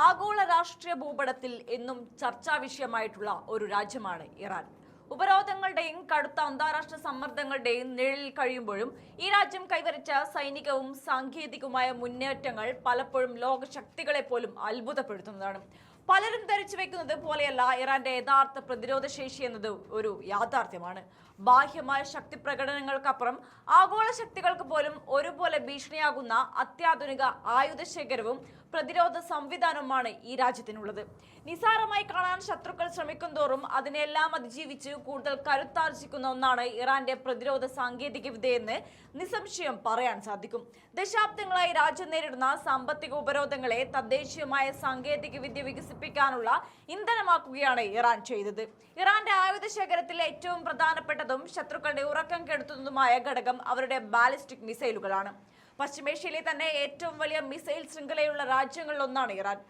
ആഗോള രാഷ്ട്രീയ ഭൂപടത്തിൽ എന്നും ചർച്ചാ വിഷയമായിട്ടുള്ള ഒരു രാജ്യമാണ് ഇറാൻ. ഉപരോധങ്ങളുടെയും കടുത്ത അന്താരാഷ്ട്ര സമ്മർദ്ദങ്ങളുടെയും നിഴലിൽ കഴിയുമ്പോഴും ഈ രാജ്യം കൈവരിച്ച സൈനികവും സാങ്കേതികവുമായ മുന്നേറ്റങ്ങൾ പലപ്പോഴും ലോകശക്തികളെ പോലും അത്ഭുതപ്പെടുത്തുന്നതാണ്. പലരും ധരിച്ചു വെക്കുന്നത് പോലെയല്ല ഇറാന്റെ യഥാർത്ഥ പ്രതിരോധ ശേഷി എന്നത് ഒരു യാഥാർത്ഥ്യമാണ്. ബാഹ്യമായ ശക്തി പ്രകടനങ്ങൾക്കപ്പുറം ആഗോള ശക്തികൾക്ക് പോലും ഒരുപോലെ ഭീഷണിയാകുന്ന അത്യാധുനിക ആയുധശേഖരവും പ്രതിരോധ സംവിധാനവുമാണ് ഈ രാജ്യത്തിനുള്ളത്. നിസാരമായി കാണാൻ ശത്രുക്കൾ ശ്രമിക്കും തോറും അതിനെല്ലാം അതിജീവിച്ച് കൂടുതൽ കരുത്താർജിക്കുന്ന ഒന്നാണ് ഇറാന്റെ പ്രതിരോധ സാങ്കേതിക വിദ്യയെന്ന് നിസ്സംശയം പറയാൻ സാധിക്കും. ദശാബ്ദങ്ങളായി രാജ്യം നേരിടുന്ന സാമ്പത്തിക ഉപരോധങ്ങളെ തദ്ദേശീയമായ സാങ്കേതിക വിദ്യ വികസിപ്പിക്കാനുള്ള ഇന്ധനമാക്കുകയാണ് ഇറാൻ ചെയ്തത്. ഇറാന്റെ ആയുധ ശേഖരത്തിലെ ഏറ്റവും പ്രധാനപ്പെട്ടതും ശത്രുക്കളുടെ ഉറക്കം കെടുത്തുന്നതുമായ ഘടകം അവരുടെ ബാലിസ്റ്റിക് മിസൈലുകളാണ്. പശ്ചിമേഷ്യയിലെ തന്നെ ഏറ്റവും വലിയ മിസൈൽ ശൃംഖലയുള്ള രാജ്യങ്ങളിലൊന്നാണ് ഇറാൻ.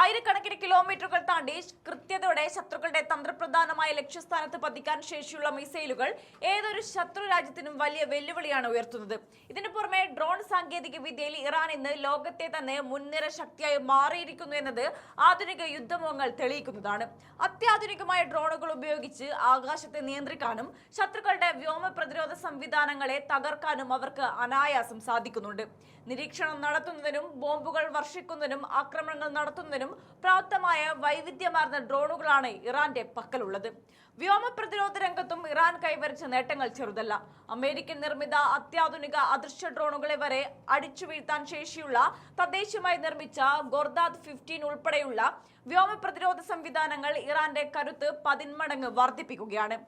ആയിരക്കണക്കിന് കിലോമീറ്ററുകൾ താണ്ടി കൃത്യതയോടെ ശത്രുക്കളുടെ തന്ത്രപ്രധാനമായ ലക്ഷ്യസ്ഥാനത്ത് പതിക്കാൻ ശേഷിയുള്ള മിസൈലുകൾ ഏതൊരു ശത്രു രാജ്യത്തിനും വലിയ വെല്ലുവിളിയാണ് ഉയർത്തുന്നത്. ഇതിനു പുറമെ ഡ്രോൺ സാങ്കേതിക വിദ്യയിൽ ഇറാൻ ഇന്ന് ലോകത്തെ തന്നെ മുൻനിര ശക്തിയായി മാറിയിരിക്കുന്നു എന്നത് ആധുനിക യുദ്ധമുഖങ്ങൾ തെളിയിക്കുന്നതാണ്. അത്യാധുനികമായ ഡ്രോണുകൾ ഉപയോഗിച്ച് ആകാശത്തെ നിയന്ത്രിക്കാനും ശത്രുക്കളുടെ വ്യോമ പ്രതിരോധ സംവിധാനങ്ങളെ തകർക്കാനും അവർക്ക് അനായാസം സാധിക്കുന്നുണ്ട്. നിരീക്ഷണം നടത്തുന്നതിനും ബോംബുകൾ വർഷിക്കുന്നതിനും ആക്രമണങ്ങൾ നടത്തുന്നതിനും പ്രാപ്തമായ വൈവിധ്യമാർന്ന ഡ്രോണുകളാണ് ഇറാന്റെ പക്കലുള്ളത്. വ്യോമ പ്രതിരോധ രംഗത്തും ഇറാൻ കൈവരിച്ച നേട്ടങ്ങൾ ചെറുതല്ല. അമേരിക്കൻ നിർമ്മിത അത്യാധുനിക അദൃശ്യ ഡ്രോണുകളെ വരെ അടിച്ചു വീഴ്ത്താൻ ശേഷിയുള്ള തദ്ദേശീയമായി നിർമ്മിച്ച ഗോർദാദ് 15 ഉൾപ്പെടെയുള്ള വ്യോമ പ്രതിരോധ സംവിധാനങ്ങൾ ഇറാന്റെ കരുത്ത് 10 മടങ്ങ് വർദ്ധിപ്പിക്കുകയാണ്.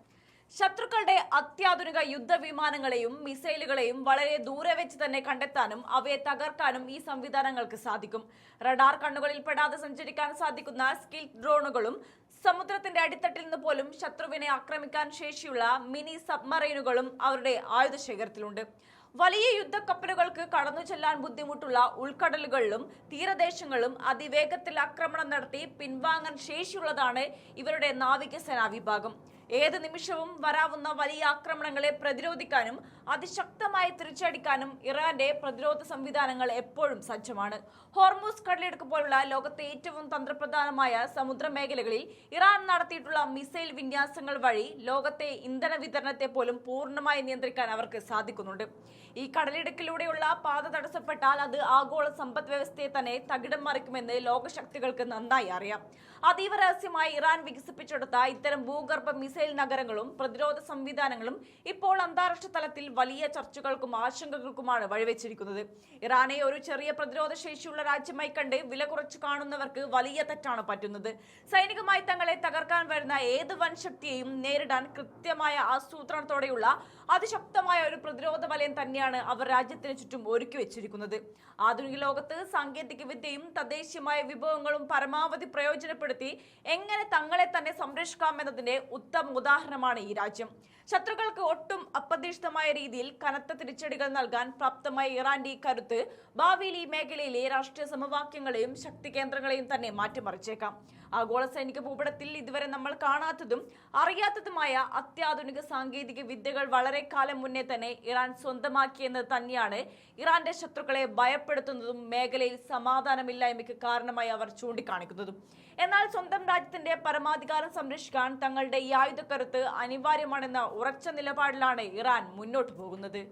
ശത്രുക്കളുടെ അത്യാധുനിക യുദ്ധവിമാനങ്ങളെയും മിസൈലുകളെയും വളരെ ദൂരെ വെച്ച് തന്നെ കണ്ടെത്താനും അവയെ തകർക്കാനും ഈ സംവിധാനങ്ങൾക്ക് സാധിക്കും. റഡാർ കണ്ണുകളിൽ പെടാതെ സഞ്ചരിക്കാൻ സാധിക്കുന്ന സ്കിൽഡ് ഡ്രോണുകളും സമുദ്രത്തിന്റെ അടിത്തട്ടിൽ നിന്ന് പോലും ശത്രുവിനെ ആക്രമിക്കാൻ ശേഷിയുള്ള മിനി സബ്മറൈനുകളും അവരുടെ ആയുധശേഖരത്തിലുണ്ട്. വലിയ യുദ്ധക്കപ്പലുകൾക്ക് കടന്നു ചെല്ലാൻ ബുദ്ധിമുട്ടുള്ള ഉൾക്കടലുകളിലും തീരദേശങ്ങളിലും അതിവേഗത്തിൽ ആക്രമണം നടത്തി പിൻവാങ്ങാൻ ശേഷിയുള്ളതാണ് ഇവരുടെ നാവികസേനാ വിഭാഗം. ഏത് നിമിഷവും വരാവുന്ന വലിയ ആക്രമണങ്ങളെ പ്രതിരോധിക്കാനും അതിശക്തമായി തിരിച്ചടിക്കാനും ഇറാന്റെ പ്രതിരോധ സംവിധാനങ്ങൾ എപ്പോഴും സജ്ജമാണ്. ഹോർമൂസ് കടലിടുക്ക് പോലുള്ള ലോകത്തെ ഏറ്റവും തന്ത്രപ്രധാനമായ സമുദ്ര മേഖലകളിൽ ഇറാൻ നടത്തിയിട്ടുള്ള മിസൈൽ വിന്യാസങ്ങൾ വഴി ലോകത്തെ ഇന്ധന വിതരണത്തെ പോലും പൂർണ്ണമായി നിയന്ത്രിക്കാൻ അവർക്ക് സാധിക്കുന്നുണ്ട്. ഈ കടലിടുക്കിലൂടെയുള്ള പാത തടസ്സപ്പെട്ടാൽ അത് ആഗോള സമ്പദ് വ്യവസ്ഥയെ തന്നെ തകിടം മറിക്കുമെന്ന് ലോകശക്തികൾക്ക് നന്നായി അറിയാം. അതീവ രഹസ്യമായി ഇറാൻ വികസിപ്പിച്ചെടുത്ത ഇത്തരം ഭൂഗർഭ മിസൈൽ നഗരങ്ങളും പ്രതിരോധ സംവിധാനങ്ങളും ഇപ്പോൾ അന്താരാഷ്ട്ര തലത്തിൽ വലിയ ചർച്ചകൾക്കും ആശങ്കകൾക്കുമാണ് വഴിവെച്ചിരിക്കുന്നത്. ഇറാനെ ഒരു ചെറിയ പ്രതിരോധ ശേഷിയുള്ള രാജ്യമായി കണ്ട് വില കുറച്ച് കാണുന്നവർക്ക് വലിയ തെറ്റാണ് പറ്റുന്നത്. സൈനികമായി തങ്ങളെ തകർക്കാൻ വരുന്ന ഏത് വൻശക്തിയെയും നേരിടാൻ കൃത്യമായ ആസൂത്രണത്തോടെയുള്ള അതിശക്തമായ ഒരു പ്രതിരോധ വലയം തന്നെയാണ് അവർ രാജ്യത്തിന് ചുറ്റും ഒരുക്കി വെച്ചിരിക്കുന്നത്. ആധുനിക ലോകത്ത് സാങ്കേതിക വിദ്യയും തദ്ദേശീയമായ വിഭവങ്ങളും പരമാവധി പ്രയോജനപ്പെടുത്തി എങ്ങനെ തങ്ങളെ തന്നെ സംരക്ഷിക്കാമെന്നതിന്റെ ഉത്തമ ഉദാഹരണമാണ് ഈ രാജ്യം. ശത്രുക്കൾക്ക് ഒട്ടും അപ്രതീക്ഷിതമായ രീതിയിൽ കനത്ത തിരിച്ചടികൾ നൽകാൻ പ്രാപ്തമായ ഇറാന്റെ ഈ കരുത്ത് ഭാവിയിൽ ഈ മേഖലയിലെ രാഷ്ട്രീയ സമവാക്യങ്ങളെയും ശക്തി കേന്ദ്രങ്ങളെയും തന്നെ മാറ്റിമറിച്ചേക്കാം. ആഗോള സൈനിക ഭൂപടത്തിൽ ഇതുവരെ നമ്മൾ കാണാത്തതും അറിയാത്തതുമായ അത്യാധുനിക സാങ്കേതിക വിദ്യകൾ വളരെ കാലം മുന്നേ തന്നെ ഇറാൻ സ്വന്തമാക്കിയെന്നത് തന്നെയാണ് ഇറാന്റെ ശത്രുക്കളെ ഭയപ്പെടുത്തുന്നതും മേഖലയിൽ സമാധാനമില്ലായ്മയ്ക്ക് കാരണമായി അവർ ചൂണ്ടിക്കാണിക്കുന്നതും. എന്നാൽ സ്വന്തം രാജ്യത്തിന്റെ പരമാധികാരം സംരക്ഷിക്കാൻ തങ്ങളുടെ ഈ ആയുധക്കരുത്ത് അനിവാര്യമാണെന്ന ഉറച്ച നിലപാടിലാണ് ഇറാൻ മുന്നോട്ട് പോകുന്നത്.